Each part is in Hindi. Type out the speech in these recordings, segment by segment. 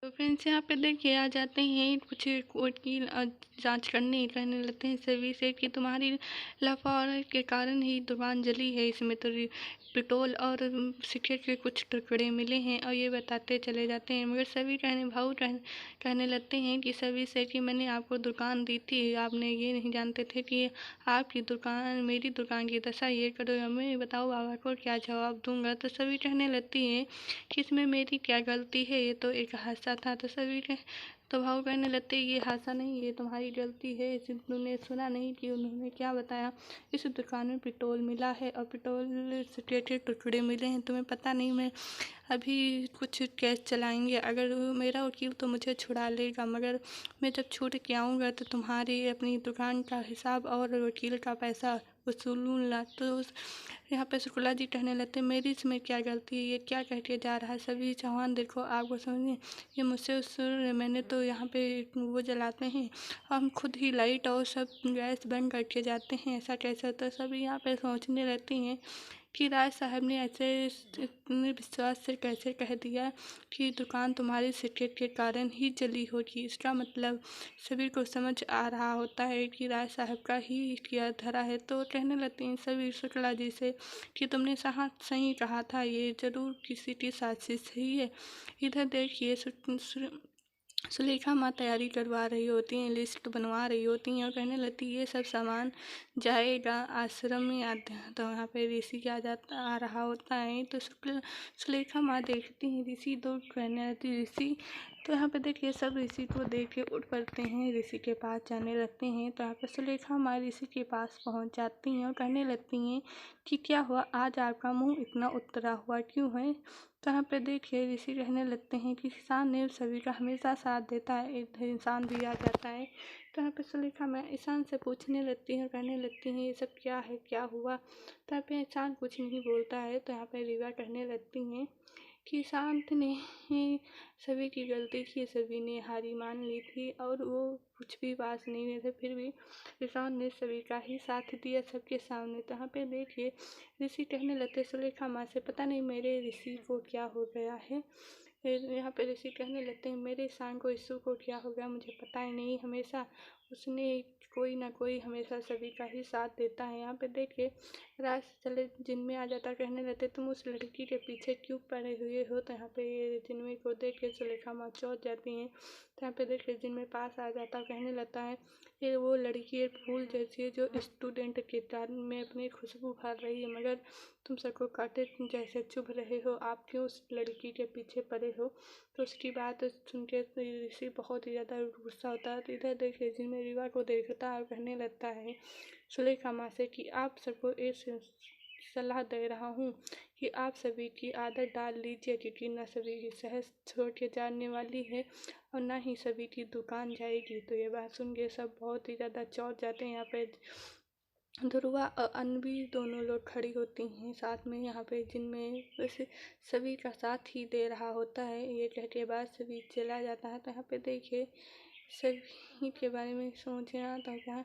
तो फ्रेंड्स यहाँ पे देखिए आ जाते हैं कुछ कोर्ट की जांच करने कहने लगते हैं सभी से कि तुम्हारी लापरवाही के कारण ही दुकान जली है। इसमें तो पेट्रोल और सिगरेट के कुछ टुकड़े मिले हैं और ये बताते चले जाते हैं। मगर सभी कहने लगते हैं कि सभी से कि मैंने आपको दुकान दी थी, आपने ये नहीं जानते थे कि आपकी दुकान मेरी दुकान की दशा ये करो। हमें बताओ बाबा को क्या जवाब दूंगा। तो सभी कहने लगती हैं कि इसमें मेरी क्या गलती है, ये तो एक हादसा था। तो भाव कहने लगते ये हादसा नहीं, ये तुम्हारी गलती है। तुमने सुना नहीं कि उन्होंने क्या बताया, इस दुकान में पेट्रोल मिला है और पेट्रोल सिगरेट के टुकड़े मिले हैं। तुम्हें पता नहीं, मैं अभी कुछ केस चलाएंगे, अगर मेरा वकील तो मुझे छुड़ा लेगा, मगर मैं जब छूट के आऊँगा तो तुम्हारी अपनी दुकान का हिसाब और वकील का पैसा वसूलूंगा। तो यहाँ पे शुक्ला जी कहने लगते मेरी इसमें क्या गलती है, ये क्या कह के जा रहा है। सभी चौहान देखो आपको समझिए, ये मुझसे उसूल, मैंने तो यहाँ पे वो जलाते हैं, हम खुद ही लाइट और सब गैस बंद करके जाते हैं, ऐसा कैसे होता है। सभी यहाँ पे सोचने लगती हैं कि राज साहब ने ऐसे इतने विश्वास से कैसे कह दिया कि दुकान तुम्हारी सिगरेट के कारण ही जली होगी। इसका मतलब सभी को समझ आ रहा होता है कि राज साहब का ही किया धरा है। तो कहने लगते हैं सभी शुक्ला जी से कि तुमने सही कहा था, ये जरूर किसी की साजिश ही है। इधर देखिए सुलेखा माँ तैयारी करवा रही होती हैं, लिस्ट बनवा रही होती हैं और कहने लगती ये सब सामान जाएगा आश्रम में। तो यहाँ पे ऋषि आ रहा होता है। तो सुलेखा माँ देखती हैं ऋषि, दो कहने लगती ऋषि। तो यहाँ पे देखिए सब ऋषि को देख के उठ पड़ते हैं, ऋषि के पास जाने लगते हैं। तो यहाँ पे सुलेखा माँ ऋषि के पास पहुँच जाती हैं और कहने लगती हैं कि क्या हुआ, आज आपका मुँह इतना उतरा हुआ क्यों है। तो यहाँ पे देखिए ऋषि कहने लगते हैं कि किसान ने सभी का हमेशा साथ देता है, एक इंसान भी आ जाता है। तो यहाँ पे सुलेखा मैं ईशान से पूछने लगती हूँ, कहने लगती हैं ये सब क्या है, क्या हुआ। तो यहाँ पे ईशान कुछ नहीं बोलता है। तो यहाँ पे रीवा कहने लगती हैं कि शांत ने ही सभी की गलती थी, सभी ने हारी मान ली थी और वो कुछ भी पास नहीं हुए थे, फिर भी किसान ने सभी का ही साथ दिया सबके सामने। तो यहाँ पे देखिए ऋषि कहने लगते सुलेखा माँ से, पता नहीं मेरे ऋषि को क्या हो गया है। फिर यहाँ पे ऋषि कहने लगते हैं मेरे शान को ईशु को क्या हो गया मुझे पता ही नहीं, हमेशा उसने कोई ना कोई हमेशा सभी का ही साथ देता है। यहाँ पे देखिए राज चले जिनमें आ जाता, कहने लगते तुम उस लड़की के पीछे क्यों पड़े हुए हो। तो यहाँ पे ये जिनमें को देख के सुलेखा माँ चौंक जाती हैं। तो यहाँ पे देखिए जिनमें पास आ जाता, कहने लगता है ये वो लड़की एक फूल जैसी है जो स्टूडेंट के तार में अपनी खुशबू भर रही है, मगर तुम सबको कांटे जैसे चुभ रहे हो, आप क्यों उस लड़की के पीछे पड़े हो। तो उसकी बात सुन के ऋषि बहुत ही ज़्यादा गुस्सा होता है। तो इधर देखिए जिनमें रीवा को देखता है और कहने लगता है सुलेखा माँ से कि आप सबको एक सलाह दे रहा हूँ कि आप सभी की आदत डाल लीजिए, क्योंकि न सभी की सेहत छोड़ के जाने वाली है और ना ही सभी की दुकान जाएगी। तो ये बात सुन के सब बहुत ही ज़्यादा चौंक जाते हैं। यहाँ पे ध्रुवा और अनवी दोनों लोग खड़ी होती हैं साथ में, यहाँ पे जिनमें वैसे सभी का साथ ही दे रहा होता है। ये कह के बाद सभी चला जाता है। तो यहाँ पे देखिए सभी के बारे में सोचना तो क्या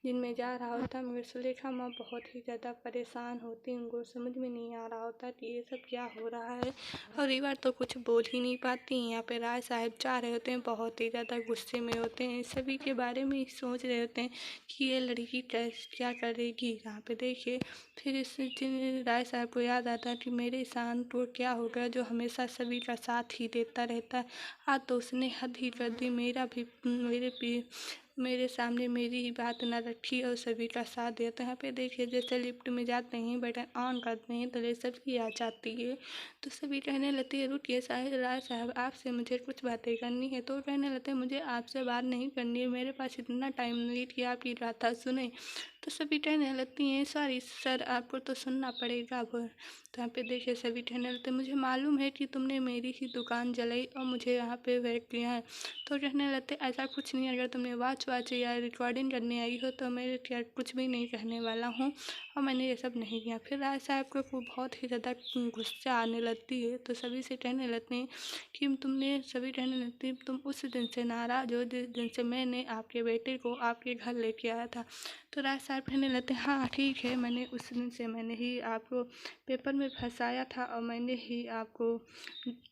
जिनमें जा रहा होता, मगर सुलेखा माँ बहुत ही ज़्यादा परेशान होती, उनको समझ में नहीं आ रहा होता कि ये सब क्या हो रहा है। और रीवा तो कुछ बोल ही नहीं पाती। यहाँ पे राय साहब जा रहे होते हैं, बहुत ही ज़्यादा गुस्से में होते हैं, सभी के बारे में ही सोच रहे होते हैं कि ये लड़की क्या करेगी। यहाँ पे देखिए फिर इस राय साहब को याद आता है कि मेरे ईशान को क्या हो गया जो हमेशा सभी का साथ ही देता रहता है। आज तो उसने हद ही कर दी, मेरे सामने मेरी ही बात न रखी और सभी का साथ दिया। तो यहाँ पे देखिए जैसे लिफ्ट में जाते हैं बटन ऑन करते हैं तो सबकी आ जाती है। तो सभी कहने लगती है रुकिए राय साहब आपसे मुझे कुछ बातें करनी है। तो कहने लगते हैं मुझे आपसे बात नहीं करनी है, मेरे पास इतना टाइम नहीं कि आपकी बात सुने। तो सभी कहने लगती हैं सॉरी सर आपको तो सुनना पड़ेगा अब। तो यहाँ पे देखिए सभी कहने लगते मुझे मालूम है कि तुमने मेरी ही दुकान जलाई और मुझे यहाँ पे वेट किया है। तो कहने लगते ऐसा कुछ नहीं, अगर तुमने वाच या रिकॉर्डिंग करने आई हो तो मैं क्या कुछ भी नहीं कहने वाला हूँ और मैंने ये सब नहीं किया। फिर राय साहब को बहुत ही ज़्यादा गुस्सा आने लगती है, तो सभी से कहने लगते हैं कि तुमने सभी कहने लगती हैं तुम उस दिन से नाराज़ हो जिस दिन से मैंने आपके बेटे को आपके घर लेके आया था। तो राय साहब कहने लगते हैं हाँ ठीक है, मैंने उस दिन से मैंने ही आपको पेपर में फंसाया था और मैंने ही आपको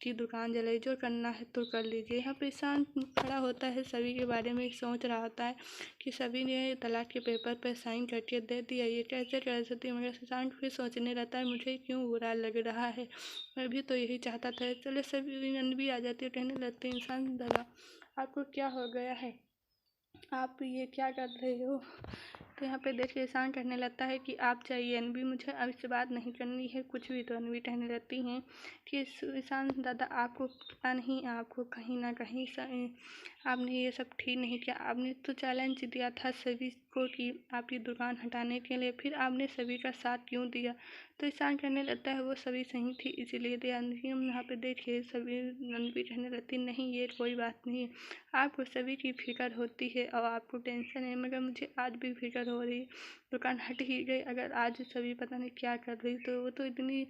की दुकान जलाई, जो करना है तो कर लीजिए। यहाँ पे ईशान खड़ा होता है, सभी के बारे में सोच रहा होता है कि सभी ने तलाक के पेपर पर साइन करके दे दिया, ये कैसे कर सकती है। मगर ईशान फिर सोचने लगता है मुझे क्यों बुरा लग रहा है, मैं भी तो यही चाहता था। चले सभी भी आ जाती है, कहने लगते हैं ईशान दादा आपको क्या हो गया है, आप ये क्या कर रहे हो। तो यहाँ पे देखिए ईशान कहने लगता है कि आप चाहिए अनवी, मुझे अब इससे बात नहीं करनी है कुछ भी। तो अनवी कहने लगती हैं कि ईशान दादा आपको पता नहीं, आपको कहीं ना कहीं आपने ये सब ठीक नहीं किया। आपने तो चैलेंज दिया था सभी को कि आपकी दुकान हटाने के लिए, फिर आपने सभी का साथ क्यों दिया। तो ईशान कहने लगता है वो सभी सही थी इसीलिए दिया नहीं। हम यहाँ पे देखिए सभी अनवी कहने लगती नहीं ये कोई बात नहीं है, आपको सभी की फिक्र होती है और आपको टेंशन है, मगर मुझे आज भी फिक्र हो रही। दुकान हट ही गई, अगर आज सभी पता नहीं क्या कर रही, तो वो तो इतनी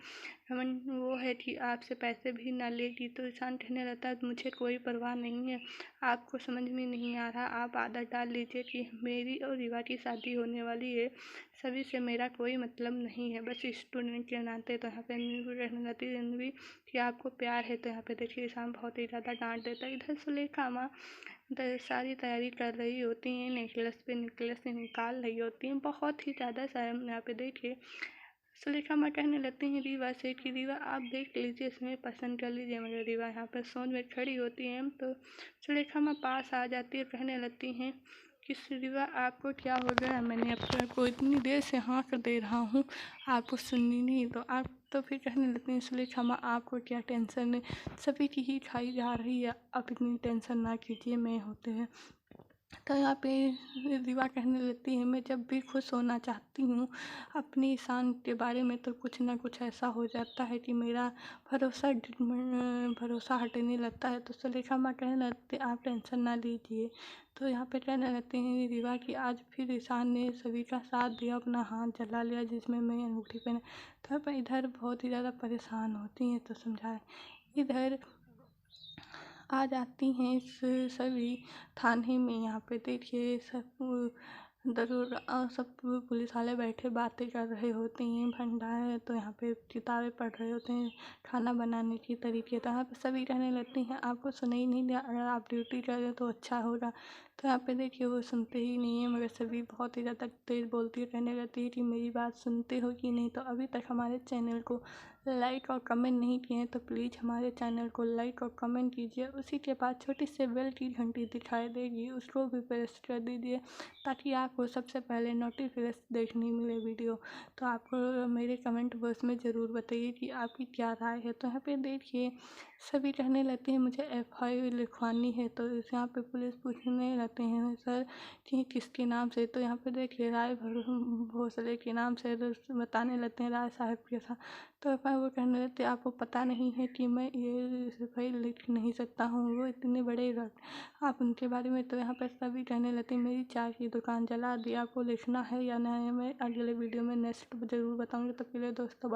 वो है कि आपसे पैसे भी ना लेगी। तो ईशान कहने लगता है मुझे कोई परवाह नहीं है, आपको समझ में नहीं आ रहा, आप आदत डाल लीजिए कि मेरी और रीवा की शादी होने वाली है, सभी से मेरा कोई मतलब नहीं है, बस स्टूडेंट के नाते। तो यहाँ पे कहने लगती है कि आपको प्यार है। तो यहाँ पे देखिए ईशान बहुत ही ज़्यादा डांट देता है। इधर सुलेखा माँ सारी तैयारी कर रही होती हैं, नेकलेस पे नेकलेस निकाल रही होती हैं, बहुत ही ज़्यादा सारा। यहाँ पे देखिए सुलेखा माँ कहने लगती हैं रीवा से कि रीवा आप देख लीजिए, इसमें पसंद कर लीजिए। मगर रीवा यहाँ पर सोच में खड़ी होती हैं। तो सुलेखा माँ पास आ जाती है, कहने लगती हैं कि रीवा आपको क्या हो गया, मैंने आपको इतनी देर से हाँक दे रहा हूँ, आपको सुननी नहीं। तो आप तो फिर कहने लगती हैं सुलेखा माँ आपको क्या टेंशन है, सभी की ही खाई जा रही है, आप इतनी टेंशन ना कीजिए, मैं होते हैं। तो यहाँ पे रीवा कहने लगती है मैं जब भी खुश होना चाहती हूँ अपनी ईशान के बारे में तो कुछ ना कुछ ऐसा हो जाता है कि मेरा भरोसा हटने लगता है। तो सुलेखा माँ कहने लगती आप टेंशन ना लीजिए। तो यहाँ पे कहने लगते हैं रीवा की आज फिर ईशान ने सभी का साथ दिया, अपना हाथ जला लिया जिसमें मैं अंगूठी पहने। तो पर इधर बहुत ही ज़्यादा परेशान होती हैं। तो समझाए इधर आ जाती हैं सभी थाने में। यहाँ पे देखिए सब सब पुलिस वाले बैठे बातें कर रहे होते हैं, भंडार तो यहाँ पे किताबें पढ़ रहे होते हैं खाना बनाने की तरीके। तो यहाँ पे सभी कहने लगती हैं आपको सुनाई नहीं दिया, अगर आप ड्यूटी करें तो अच्छा होगा। तो यहाँ पे देखिए वो सुनते ही नहीं है, मगर सभी बहुत ही ज़्यादा तेज़ बोलती है, कहने लगती है कि मेरी बात सुनते हो कि नहीं। तो अभी तक हमारे चैनल को लाइक और कमेंट नहीं किए हैं तो प्लीज़ हमारे चैनल को लाइक और कमेंट कीजिए। उसी के बाद छोटी से बेल की घंटी दिखाई देगी, उसको भी प्रेस कर दीजिए ताकि आपको सबसे पहले नोटिफिकेशन देखने मिले वीडियो। तो आपको मेरे कमेंट बॉक्स में ज़रूर बताइए कि आपकी क्या राय है। तो यहाँ पे देखिए सभी कहने लगते हैं मुझे FIR लिखवानी है। तो यहाँ पे पुलिस पूछने लगते हैं सर कि किसके नाम से। तो यहाँ पे देखिए राय भोसले के नाम से बताने लगते हैं राय साहब के साथ। तो वो कहने लगते आपको पता नहीं है कि मैं ये FIR लिख नहीं सकता हूँ, वो इतने बड़े आप उनके बारे में। तो यहाँ पर सभी कहने लगते हैं मेरी चाय की दुकान जला दी, आपको लिखना है या नहीं, मैं अगले वीडियो में नेक्स्ट ज़रूर बताऊँगी। तब के लिए दोस्तों।